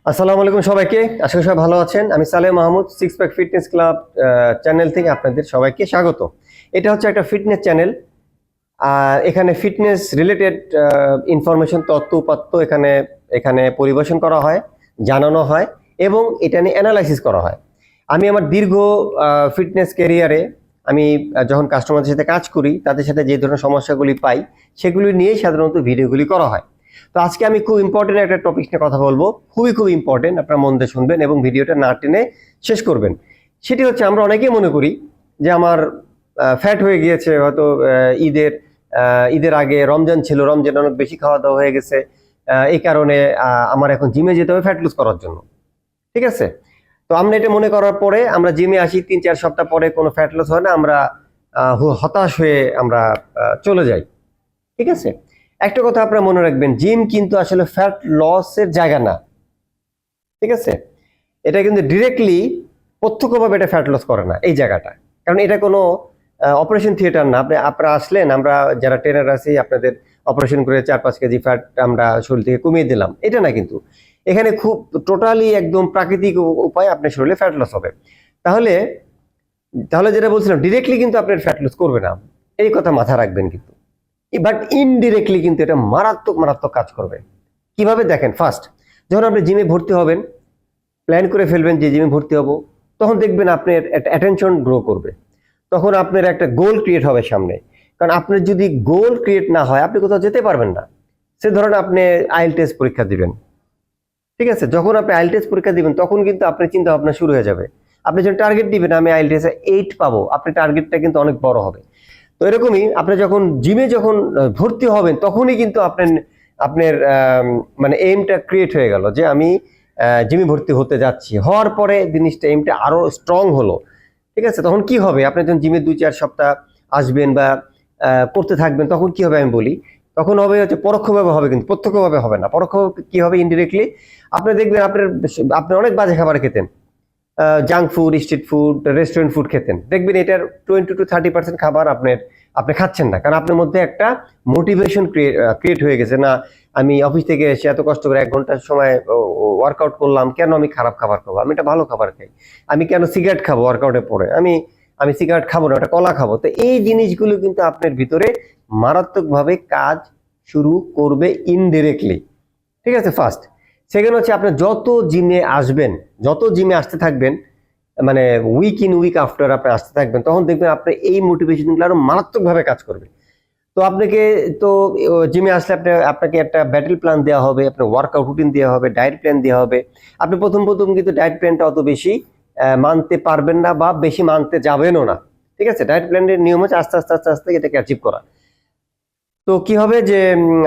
আসসালামু আলাইকুম সবাইকে। আশা করি সবাই ভালো আছেন। আমি Saleh Mahmud, six pack fitness club channel থেকে আপনাদের সবাইকে স্বাগত। এটা হচ্ছে একটা ফিটনেস চ্যানেল। এখানে ফিটনেস রিলেটেড ইনফরমেশন, তথ্য উপাত্ত এখানে এখানে পরিবেশন করা হয়, জানানো হয় এবং এটা নিয়ে অ্যানালাইসিস করা হয়। আমি আমার দীর্ঘ ফিটনেস ক্যারিয়ারে আমি যখন কাস্টমারদের সাথে কাজ করি, তাদের সাথে যে ধরনের সমস্যাগুলি পাই সেগুলি নিয়েই সাধারণত ভিডিওগুলি করা হয়। তো আজকে আমি খুব ইম্পর্টেন্ট একটা টপিক নিয়ে কথা বলবো, খুবই ইম্পর্টেন্ট। আপনারা মন দিয়ে শুনবেন এবং ভিডিওটা না টেনে শেষ করবেন। সেটি হচ্ছে, আমরা অনেকেই মনে করি যে আমার ফ্যাট হয়ে গিয়েছে, হয়তো ঈদের আগে রমজান ছিল, রমজান অনেক বেশি খাওয়া দাওয়া হয়ে গেছে, এই কারণে আমার এখন জিমে যেতে হবে ফ্যাট লুজ করার জন্য। ঠিক আছে? তো আমরা এটা মনে করার পরে আমরা জিমে আসি, 3-4 সপ্তাহ পরে কোনো ফ্যাট লস হয় না, আমরা হতাশ হয়ে আমরা চলে যাই। ঠিক আছে? একটা কথা আপনারা মনে রাখবেন, জিম কিন্তু আসলে ফ্যাট লসের জায়গা না। ঠিক আছে? এটা কিন্তু ডিরেক্টলি, প্রত্যক্ষভাবে এটা ফ্যাট লস করে না এই জায়গাটা। কারণ এটা কোনো অপারেশন থিয়েটার না। আপনারা আসলেন, আমরা যারা ট্রেনার আছি আপনাদের অপারেশন করে 4-5 কেজি ফ্যাট আমরা শরীর থেকে কমিয়ে দিলাম, এটা না। কিন্তু এখানে খুব টোটালি একদম প্রাকৃতিক উপায় আপনার শরীরে ফ্যাট লস হবে। তাহলে তাহলে যেটা বলছিলাম, ডিরেক্টলি কিন্তু আপনার ফ্যাট লস করবে না, এই কথা মাথায় রাখবেন। কিন্তু বাট ইনডিরেক্টলি কিন্তু এটা মারাত্মক কাজ করবে। কিভাবে দেখেন, ফার্স্ট যখন আপনি জিমে ভর্তি হবেন, প্ল্যান করে ফেলবেন যে জিমে ভর্তি হব, তখন দেখবেন আপনার একটা অ্যাটেনশন গ্রো করবে। তখন আপনার একটা গোল ক্রিয়েট হবে সামনে। কারণ আপনার যদি গোল ক্রিয়েট না হয়, আপনি কোথাও যেতে পারবেন না। সে ধরেন আপনি আইএলটিএস পরীক্ষা দিবেন। ঠিক আছে? যখন আপনি আইএলটিএস পরীক্ষা দিবেন, তখন কিন্তু আপনার চিন্তা ভাবনা শুরু হয়ে যাবে। আপনি যখন টার্গেট দিবেন আমি আইএলটিএস 8 পাবো, আপনার টার্গেটটা কিন্তু অনেক বড় হবে। তো এরকমই আপনি যখন জিমে ভর্তি হবেন, তখনই কিন্তু আপনার মানে এইমটা ক্রিয়েট হয়ে গেল যে আমি জিমে ভর্তি হতে যাচ্ছি। হওয়ার পরে জিনিসটা, এইমটা আরো স্ট্রং হলো। ঠিক আছে? তখন কি হবে, আপনি যখন জিমে 2-4 সপ্তাহ আসবেন বা করতে থাকবেন, তখন কি হবে আমি বলি। তখন হবে হচ্ছে পরোক্ষভাবে হবে, কিন্তু প্রত্যক্ষভাবে হবে না। পরোক্ষ কি হবে, ইনডিরেক্টলি আপনি দেখবেন আপনি অনেক বাজে খাবার খেতেন, junk food, street food, restaurant food খেতেন। দেখবেন এটার 20-30% খাবার আপনি খাচ্ছেন না। কারণ আপনার মধ্যে একটা মোটিভেশন ক্রিয়েট হয়ে গেছে। না, আমি অফিস থেকে এসে এত কষ্ট করে 1 ঘন্টার সময় ওয়ার্কআউট করলাম, কেন আমি খারাপ খাবার খাবো? আমি একটা ভালো খাবার খাই। আমি কেন সিগারেট খাবো ওয়ার্কআউটের পরে? আমি সিগারেট খাবো না, একটা কলা খাবো। তো এই জিনিসগুলো কিন্তু আপনার ভিতরে মারাত্মকভাবে কাজ শুরু করবে ইনডিরেক্টলি। ঠিক আছে? ফার্স্ট। সেকেন্ড হচ্ছে, আপনি যত জিমে আসতে থাকবেন, মানে উইক ইন উইক আফটার আপনি আসতে থাকবেন, তখন দেখবেন আপনার এই মোটিভেশনগুলো আরো মারাত্মকভাবে কাজ করবে। তো আপনাকে তো জিমে আসলে আপনাকে একটা ব্যাটেল প্ল্যান দেওয়া হবে, আপনার ওয়ার্কআউট রুটিন দেওয়া হবে, ডায়েট প্ল্যান দেওয়া হবে। আপনি প্রথম কিন্তু ডায়েট প্ল্যানটা অত বেশি মানতে পারবেন না বা বেশি মানতে যাবেনও না। ঠিক আছে? ডায়েট প্ল্যানের নিয়ম হচ্ছে আস্তে আস্তে আস্তে আস্তে এটাকে অ্যাচিভ করা। তো কি হবে যে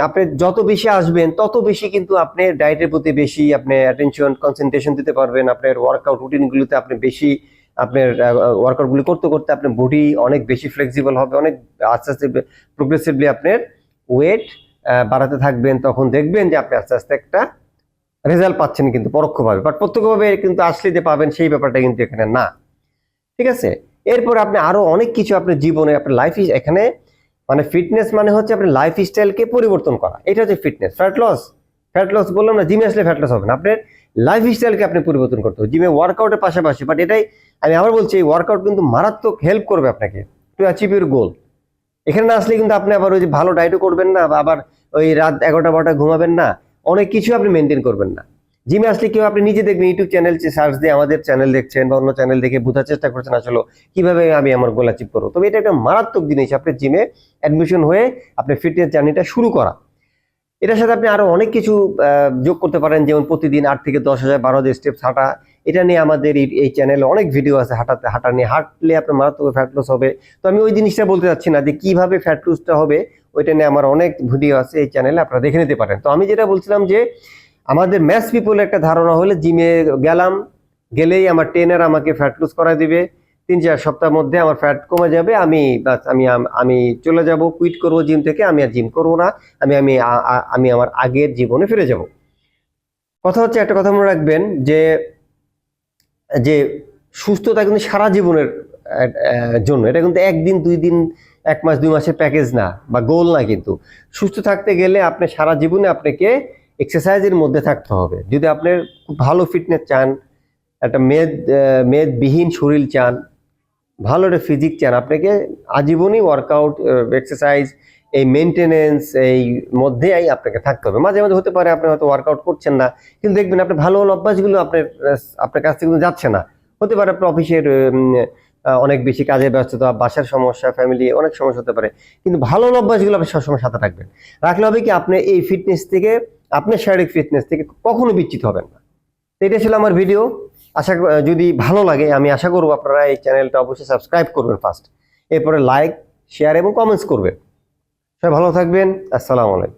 আপনি যত বেশি আসবেন, তত বেশি কিন্তু আপনি ডায়েটের প্রতি বেশি আপনি অ্যাটেনশন, কনসেন্ট্রেশন দিতে পারবেন। আপনার ওয়ার্কআউট রুটিনগুলোতে আপনি বেশি, আপনার ওয়ার্কআউটগুলো করতে করতে আপনার বডি অনেক বেশি ফ্লেক্সিবল হবে। অনেক আস্তে আস্তে প্রোগ্রেসিভলি আপনার ওয়েট বাড়াতে থাকবেন। তখন দেখবেন যে আপনি আস্তে আস্তে একটা রেজাল্ট পাচ্ছেন, কিন্তু পরোক্ষভাবে। বাট প্রত্যক্ষভাবে কিন্তু আসলে যে পাবেন সেই ব্যাপারটা কিন্তু এখানে না। ঠিক আছে? এরপর আপনি আরো অনেক কিছু আপনার জীবনে, আপনার লাইফ, এখানে মানে ফিটনেস মানে হচ্ছে আপনার লাইফ স্টাইলকে পরিবর্তন করা। এটা হচ্ছে ফিটনেস। ফ্যাট লস বললাম না, জিমে আসলে ফ্যাট লস হবে না, আপনার লাইফ স্টাইলকে আপনি পরিবর্তন করতে হবে জিমে ওয়ার্কআউটের পাশাপাশি। বাট এটাই আমি আবার বলছি, এই ওয়ার্কআউট কিন্তু মারাত্মক হেল্প করবে আপনাকে টু অ্যাচিভ ইউর গোল। এখানে না আসলে কিন্তু আপনি আবার ওই যে ভালো ডায়েটও করবেন না, বা আবার ওই রাত 11টা-12টা ঘুমাবেন না, অনেক কিছু আপনি মেনটেন করবেন না। জিমে আসলে কেউ, আপনি নিজে দেখবেন, ইউটিউব চ্যানেল সার্চ দিয়ে আমাদের চ্যানেল দেখছেন বা অন্য চ্যানেল দেখে বোঝার চেষ্টা করছেন আসলে কিভাবে আমি আমার গোল অ্যাচিভ করবো। তবে এটা একটা মারাত্মক জিনিস, আপনি জিমে অ্যাডমিশন হয়ে আপনি ফিটনেস জার্নিটা শুরু করা। এটার সাথে আপনি আরো অনেক কিছু যোগ করতে পারেন, যেমন প্রতিদিন 8 থেকে 10,000 12,000 স্টেপস হাঁটা। এটা নিয়ে আমাদের এই চ্যানেলে অনেক ভিডিও আছে, হাঁটা নিয়ে। হাঁটলে আপনার মারাত্মক ফ্যাট লস হবে। তো আমি ওই জিনিসটা বলতে চাচ্ছি না যে কিভাবে ফ্যাট লসটা হবে, ওইটা নিয়ে আমার অনেক ভিডিও আছে এই চ্যানেলে, আপনারা দেখে নিতে পারেন। তো আমি যেটা বলছিলাম যে আমাদের ম্যাস পিপলের একটা ধারণা হলে, জিমে গেলেই আমার ট্রেনার আমাকে ফ্যাট লস করা দিবে, 3-4 সপ্তাহের মধ্যে আমার ফ্যাট কমে যাবে, আমি চলে যাব, কুইট করবো জিম থেকে, আমি আর জিম করবো না, আমি আমি আমি আমার আগের জীবনে ফিরে যাব। কথা হচ্ছে, একটা কথা মনে রাখবেন যে যে সুস্থতা কিন্তু সারা জীবনের জন্য। এটা কিন্তু 1 দিন 2 দিন, 1 মাস 2 মাসের প্যাকেজ না বা গোল না। কিন্তু সুস্থ থাকতে গেলে আপনি সারা জীবনে আপনাকে এক্সারসাইজের মধ্যে থাকতে হবে। যদি আপনি খুব ভালো ফিটনেস চান, একটা মেদবিহীন শরীর চান, ভালো একটা ফিজিক চান, আপনাকে আজীবনই ওয়ার্কআউট, এক্সারসাইজ, এই মেনটেনেন্স এই মধ্যেই আপনাকে থাকতে হবে। মাঝে মাঝে হতে পারে আপনি হয়তো ওয়ার্কআউট করছেন না, কিন্তু দেখবেন আপনার ভালো ভালো অভ্যাসগুলো আপনার কাছ থেকে কিন্তু যাচ্ছে না। হতে পারে আপনার অফিসের অনেক বেশি কাজের ব্যস্ততা, বাসার সমস্যা, ফ্যামিলি অনেক সমস্যা হতে পারে, কিন্তু ভালো ভালো অভ্যাসগুলো আপনি সবসময় সাথে রাখবেন। রাখলে হবে কি, আপনি এই ফিটনেস থেকে, আপনার শারীরিক ফিটনেস থেকে কখনো বিচ্যুত হবেন না। তো এটা ছিল আমার ভিডিও। যদি ভালো লাগে, আমি আশা করবো আপনারা এই চ্যানেলটা অবশ্যই সাবস্ক্রাইব করবেন ফার্স্ট, এরপরে লাইক, শেয়ার এবং কমেন্টস করবেন। সবাই ভালো থাকবেন। আসসালামু আলাইকুম।